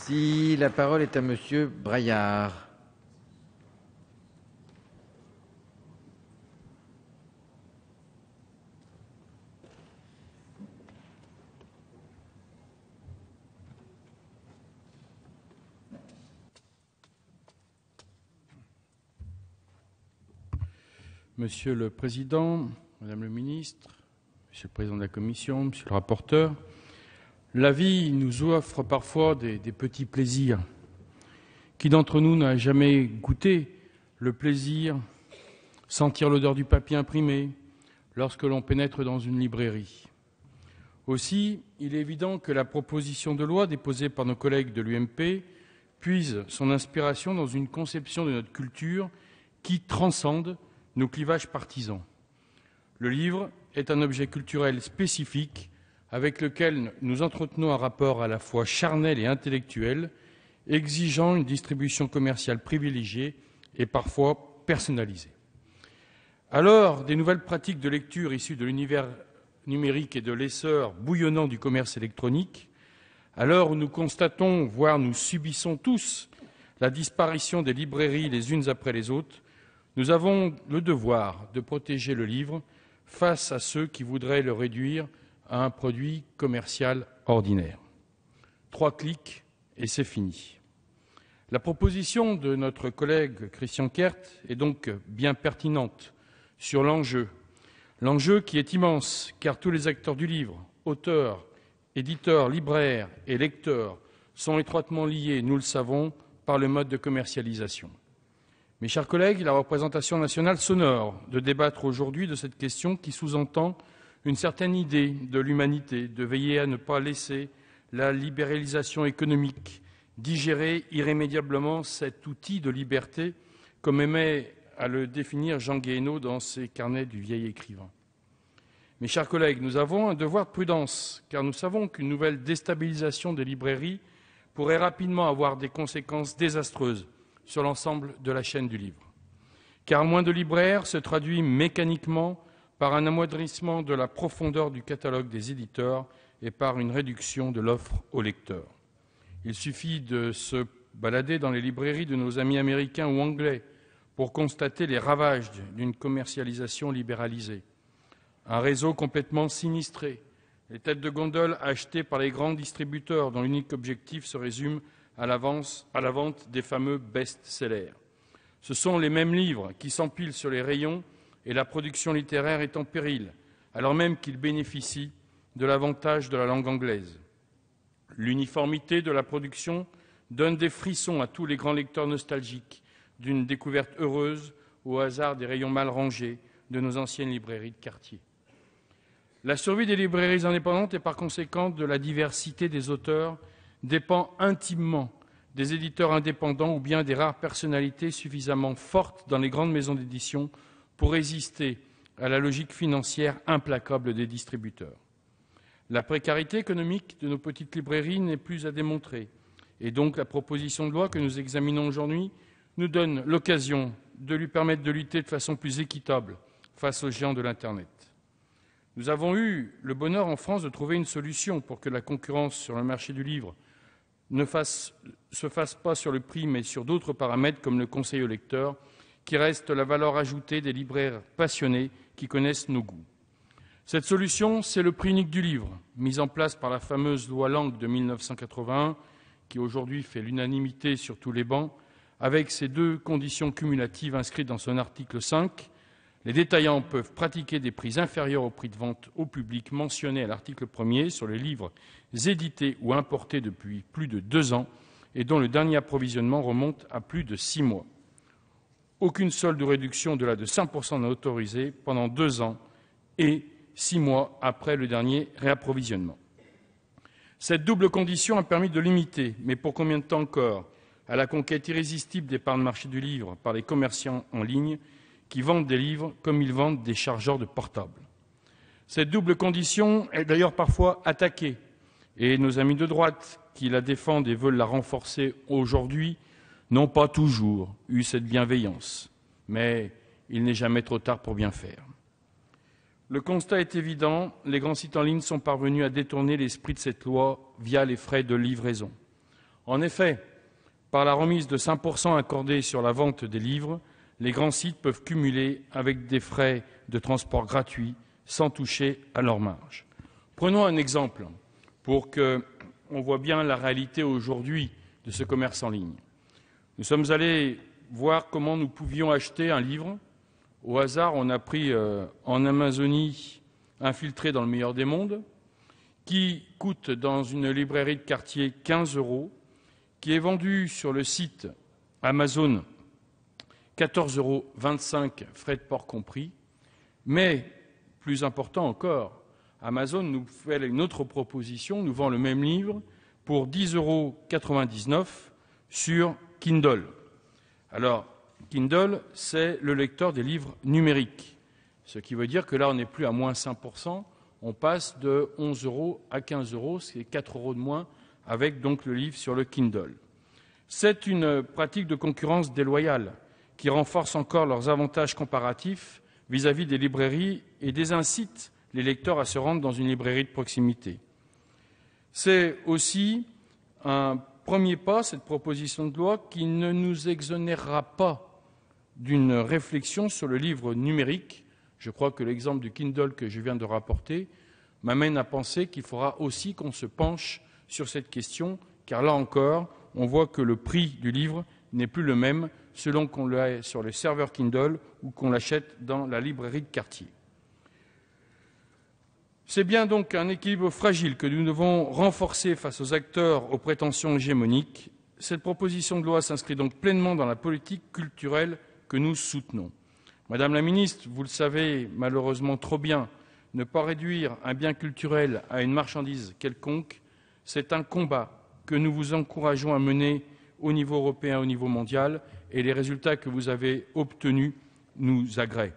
Merci. La parole est à Monsieur Braillard. Monsieur le Président, Madame le Ministre, Monsieur le Président de la Commission, Monsieur le rapporteur, la vie nous offre parfois des petits plaisirs. Qui d'entre nous n'a jamais goûté le plaisir, sentir l'odeur du papier imprimé lorsque l'on pénètre dans une librairie? Aussi, il est évident que la proposition de loi déposée par nos collègues de l'UMP puise son inspiration dans une conception de notre culture qui transcende nos clivages partisans. Le livre est un objet culturel spécifique avec lequel nous entretenons un rapport à la fois charnel et intellectuel, exigeant une distribution commerciale privilégiée et parfois personnalisée. Alors, des nouvelles pratiques de lecture issues de l'univers numérique et de l'essor bouillonnant du commerce électronique, à l'heure où nous constatons, voire nous subissons tous, la disparition des librairies les unes après les autres, nous avons le devoir de protéger le livre face à ceux qui voudraient le réduire à un produit commercial ordinaire. 3 clics et c'est fini. La proposition de notre collègue Christian Kert est donc bien pertinente sur l'enjeu. L'enjeu qui est immense, car tous les acteurs du livre, auteurs, éditeurs, libraires et lecteurs, sont étroitement liés, nous le savons, par le mode de commercialisation. Mes chers collègues, la représentation nationale s'honore de débattre aujourd'hui de cette question qui sous-entend une certaine idée de l'humanité, de veiller à ne pas laisser la libéralisation économique digérer irrémédiablement cet outil de liberté, comme aimait à le définir Jean Guéhenno dans ses carnets du vieil écrivain. Mes chers collègues, nous avons un devoir de prudence, car nous savons qu'une nouvelle déstabilisation des librairies pourrait rapidement avoir des conséquences désastreuses sur l'ensemble de la chaîne du livre. Car moins de libraires se traduit mécaniquement par un amoindrissement de la profondeur du catalogue des éditeurs et par une réduction de l'offre aux lecteurs. Il suffit de se balader dans les librairies de nos amis américains ou anglais pour constater les ravages d'une commercialisation libéralisée. Un réseau complètement sinistré, les têtes de gondole achetées par les grands distributeurs dont l'unique objectif se résume à la vente des fameux best-sellers. Ce sont les mêmes livres qui s'empilent sur les rayons et la production littéraire est en péril, alors même qu'ils bénéficient de l'avantage de la langue anglaise. L'uniformité de la production donne des frissons à tous les grands lecteurs nostalgiques d'une découverte heureuse au hasard des rayons mal rangés de nos anciennes librairies de quartier. La survie des librairies indépendantes et par conséquent de la diversité des auteurs dépend intimement des éditeurs indépendants ou bien des rares personnalités suffisamment fortes dans les grandes maisons d'édition pour résister à la logique financière implacable des distributeurs. La précarité économique de nos petites librairies n'est plus à démontrer, et donc la proposition de loi que nous examinons aujourd'hui nous donne l'occasion de lui permettre de lutter de façon plus équitable face aux géants de l'Internet. Nous avons eu le bonheur en France de trouver une solution pour que la concurrence sur le marché du livre ne se fasse pas sur le prix, mais sur d'autres paramètres comme le conseil au lecteur, qui reste la valeur ajoutée des libraires passionnés qui connaissent nos goûts. Cette solution, c'est le prix unique du livre, mis en place par la fameuse loi Lang de 1981, qui aujourd'hui fait l'unanimité sur tous les bancs, avec ces 2 conditions cumulatives inscrites dans son article 5. Les détaillants peuvent pratiquer des prix inférieurs au prix de vente au public mentionné à l'article 1er sur les livres édités ou importés depuis plus de 2 ans et dont le dernier approvisionnement remonte à plus de 6 mois. Aucune solde ou réduction au-delà de 5% n'est autorisée pendant 2 ans et 6 mois après le dernier réapprovisionnement. Cette double condition a permis de limiter, mais pour combien de temps encore, à la conquête irrésistible des parts de marché du livre par les commerçants en ligne qui vendent des livres comme ils vendent des chargeurs de portable. Cette double condition est d'ailleurs parfois attaquée, et nos amis de droite qui la défendent et veulent la renforcer aujourd'hui n'ont pas toujours eu cette bienveillance. Mais il n'est jamais trop tard pour bien faire. Le constat est évident, les grands sites en ligne sont parvenus à détourner l'esprit de cette loi via les frais de livraison. En effet, par la remise de 5% accordée sur la vente des livres, les grands sites peuvent cumuler avec des frais de transport gratuits sans toucher à leur marge. Prenons un exemple pour qu'on voit bien la réalité aujourd'hui de ce commerce en ligne. Nous sommes allés voir comment nous pouvions acheter un livre. Au hasard, on a pris en Amazonie Infiltré dans le meilleur des mondes, qui coûte dans une librairie de quartier 15 €, qui est vendu sur le site Amazon 14,25 €, frais de port compris. Mais, plus important encore, Amazon nous fait une autre proposition, nous vend le même livre pour 10,99 € sur Kindle. Alors, Kindle, c'est le lecteur des livres numériques, ce qui veut dire que là, on n'est plus à moins 5%, on passe de 11 € à 15 €, c'est 4 € de moins avec donc le livre sur le Kindle. C'est une pratique de concurrence déloyale qui renforce encore leurs avantages comparatifs vis-à-vis des librairies et désincite les lecteurs à se rendre dans une librairie de proximité. C'est aussi un premier pas, cette proposition de loi, qui ne nous exonérera pas d'une réflexion sur le livre numérique. Je crois que l'exemple du Kindle que je viens de rapporter m'amène à penser qu'il faudra aussi qu'on se penche sur cette question, car là encore, on voit que le prix du livre n'est plus le même selon qu'on l'a sur le serveur Kindle ou qu'on l'achète dans la librairie de quartier. C'est bien donc un équilibre fragile que nous devons renforcer face aux acteurs aux prétentions hégémoniques. Cette proposition de loi s'inscrit donc pleinement dans la politique culturelle que nous soutenons. Madame la ministre, vous le savez malheureusement trop bien, ne pas réduire un bien culturel à une marchandise quelconque, c'est un combat que nous vous encourageons à mener au niveau européen, au niveau mondial, et les résultats que vous avez obtenus nous agréent.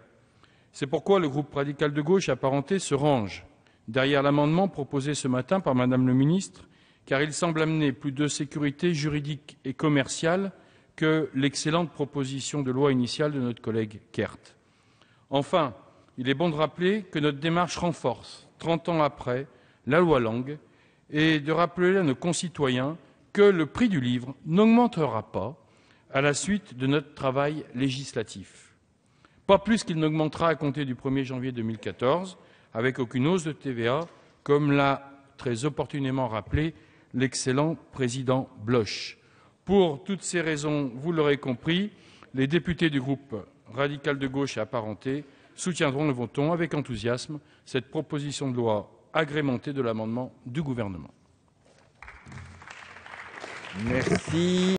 C'est pourquoi le groupe radical de gauche apparenté se range derrière l'amendement proposé ce matin par Madame le ministre, car il semble amener plus de sécurité juridique et commerciale que l'excellente proposition de loi initiale de notre collègue Kert. Enfin, il est bon de rappeler que notre démarche renforce, 30 ans après, la loi Lang, et de rappeler à nos concitoyens que le prix du livre n'augmentera pas à la suite de notre travail législatif. Pas plus qu'il n'augmentera à compter du 1er janvier 2014, avec aucune hausse de TVA, comme l'a très opportunément rappelé l'excellent président Bloch. Pour toutes ces raisons, vous l'aurez compris, les députés du groupe radical de gauche et apparenté soutiendront et voteront avec enthousiasme cette proposition de loi agrémentée de l'amendement du gouvernement. Merci.